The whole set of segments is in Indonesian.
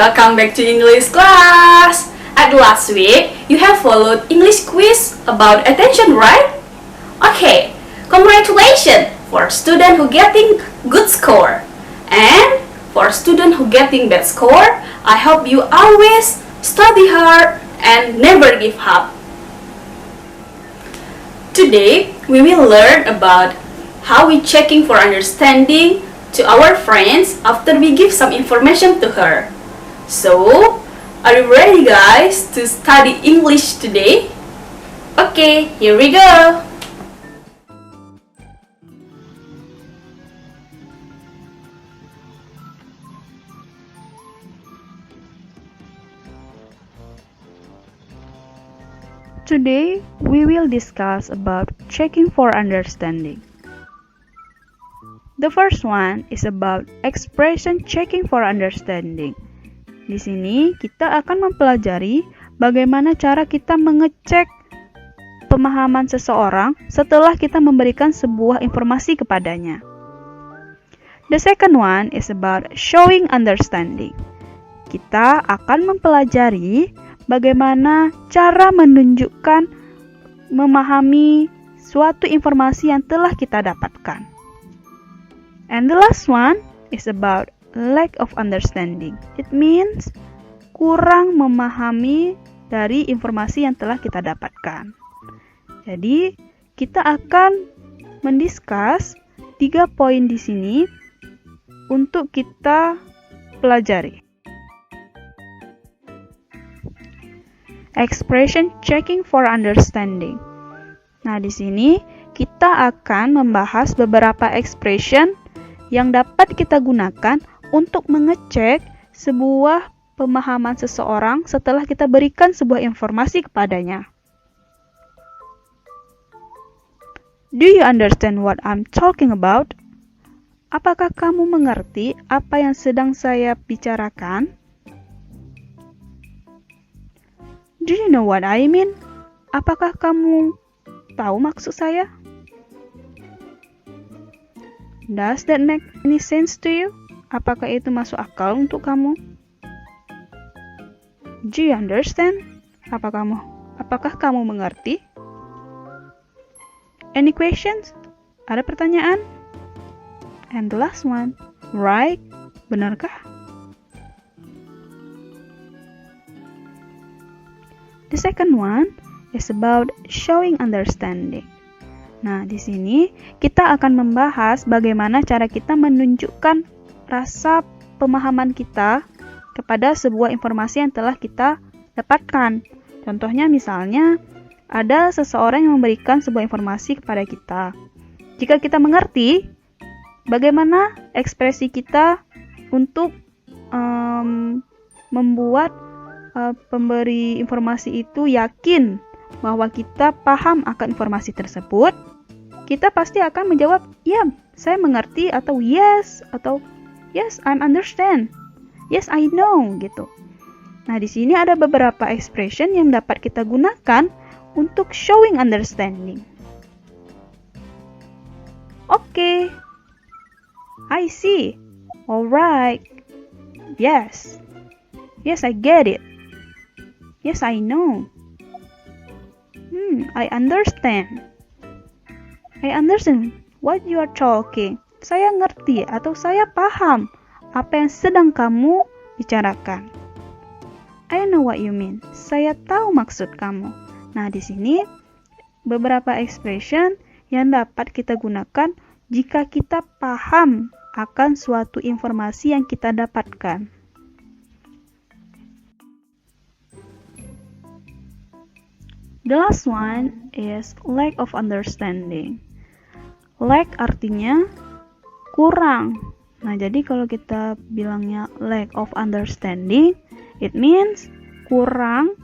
Welcome back to English class! At last week, you have followed English quiz about attention, right? Okay, congratulations for student who getting good score. And for student who getting bad score, I hope you always study hard and never give up. Today, we will learn about how we checking for understanding to our friends after we give some information to her. So, are you ready guys to study English today? Okay, here we go! Today, we will discuss about checking for understanding. The first one is about expression checking for understanding. Di sini, kita akan mempelajari bagaimana cara kita mengecek pemahaman seseorang setelah kita memberikan sebuah informasi kepadanya. The second one is about showing understanding. Kita akan mempelajari bagaimana cara menunjukkan memahami suatu informasi yang telah kita dapatkan. And the last one is about lack of understanding. It means kurang memahami dari informasi yang telah kita dapatkan. Jadi, kita akan mendiskus 3 poin di sini untuk kita pelajari. Expression checking for understanding. Nah, di sini kita akan membahas beberapa expression yang dapat kita gunakan untuk mengecek sebuah pemahaman seseorang setelah kita berikan sebuah informasi kepadanya. Do you understand what I'm talking about? Apakah kamu mengerti apa yang sedang saya bicarakan? Do you know what I mean? Apakah kamu tahu maksud saya? Does that make any sense to you? Apakah itu masuk akal untuk kamu? Do you understand? Apakah kamu mengerti? Any questions? Ada pertanyaan? And the last one, right? Benarkah? The second one is about showing understanding. Nah, di sini kita akan membahas bagaimana cara kita menunjukkan rasa pemahaman kita kepada sebuah informasi yang telah kita dapatkan. Contohnya misalnya, ada seseorang yang memberikan sebuah informasi kepada kita. Jika kita mengerti, bagaimana ekspresi kita untuk membuat pemberi informasi itu yakin bahwa kita paham akan informasi tersebut, kita pasti akan menjawab, ya, saya mengerti, atau yes, I understand, yes, I know, gitu. Nah, di sini ada beberapa expression yang dapat kita gunakan untuk showing understanding. Okay, I see, alright, yes, I get it, yes, I know, I understand what you are talking. Saya ngerti atau saya paham apa yang sedang kamu bicarakan. I know what you mean. Saya tahu maksud kamu. Nah, di sini beberapa expression yang dapat kita gunakan jika kita paham akan suatu informasi yang kita dapatkan. The last one is lack of understanding. Lack artinya kurang. Nah, jadi kalau kita bilangnya lack of understanding, it means kurang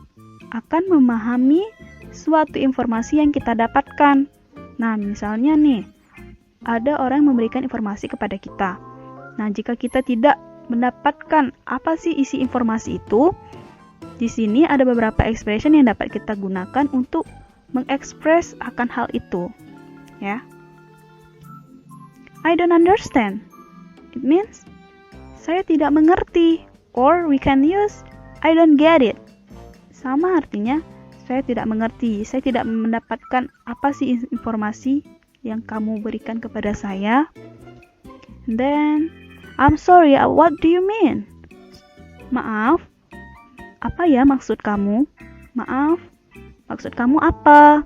akan memahami suatu informasi yang kita dapatkan. Nah, misalnya nih, ada orang yang memberikan informasi kepada kita. Nah, jika kita tidak mendapatkan apa sih isi informasi itu, di sini ada beberapa expression yang dapat kita gunakan untuk mengekspres akan hal itu. Ya. I don't understand. It means saya tidak mengerti. Or we can use I don't get it. Sama artinya, saya tidak mengerti, saya tidak mendapatkan apa sih informasi yang kamu berikan kepada saya. And then, I'm sorry, what do you mean? Maaf, apa ya maksud kamu? Maaf, maksud kamu apa?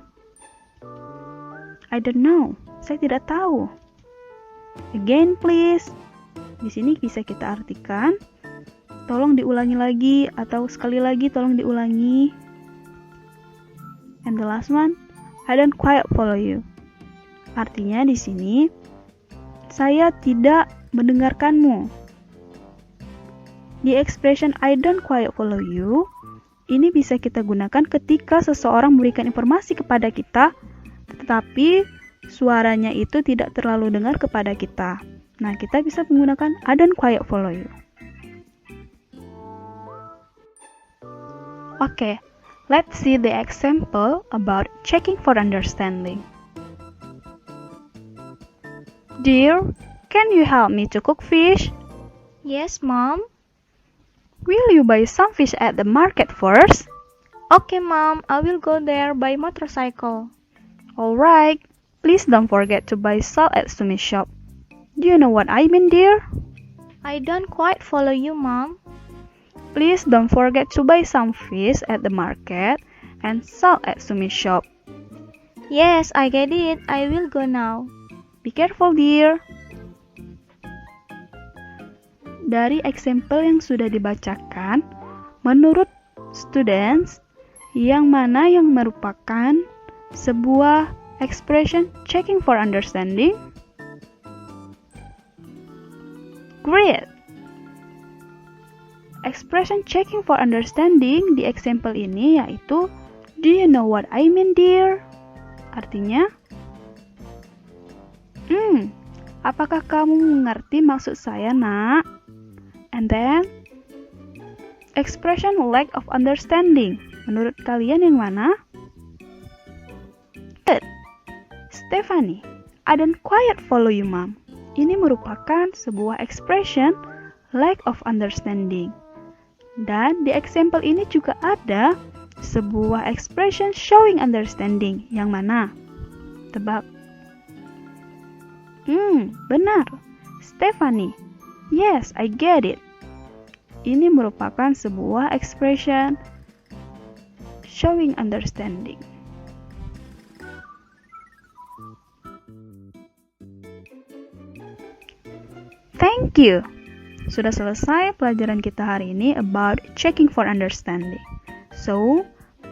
I don't know, saya tidak tahu. Again please. Di sini bisa kita artikan, tolong diulangi lagi, atau sekali lagi tolong diulangi. And the last one, I don't quite follow you. Artinya di sini, saya tidak mendengarkanmu. The expression I don't quite follow you, ini bisa kita gunakan ketika seseorang memberikan informasi kepada kita, tetapi suaranya itu tidak terlalu dengar kepada kita. Nah, kita bisa menggunakan I don't quite follow you. Okay, let's see the example about checking for understanding. Dear, can you help me to cook fish? Yes, Mom. Will you buy some fish at the market first? Okay, Mom. I will go there by motorcycle. Alright, please don't forget to buy salt at Sumi's shop. Do you know what I mean, dear? I don't quite follow you, Mom. Please don't forget to buy some fish at the market and salt at Sumi's shop. Yes, I get it. I will go now. Be careful, dear. Dari example yang sudah dibacakan, menurut students, yang mana yang merupakan sebuah expression checking for understanding? Great! Expression checking for understanding di example ini yaitu do you know what I mean, dear? Artinya, apakah kamu mengerti maksud saya, nak? And then, expression lack of understanding. Menurut kalian yang mana? Good. Stephanie, I don't quite follow you, Mom. Ini merupakan sebuah expression lack of understanding. Dan di example ini juga ada sebuah expression showing understanding. Yang mana? Tebak. Benar. Stephanie. Yes, I get it. Ini merupakan sebuah expression showing understanding. Thank you. Sudah selesai pelajaran kita hari ini about checking for understanding. So,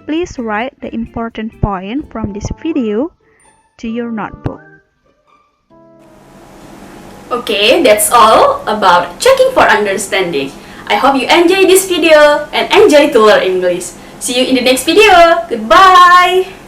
please write the important point from this video to your notebook. Okay, that's all about checking for understanding. I hope you enjoy this video and enjoy to learn English. See you in the next video. Goodbye!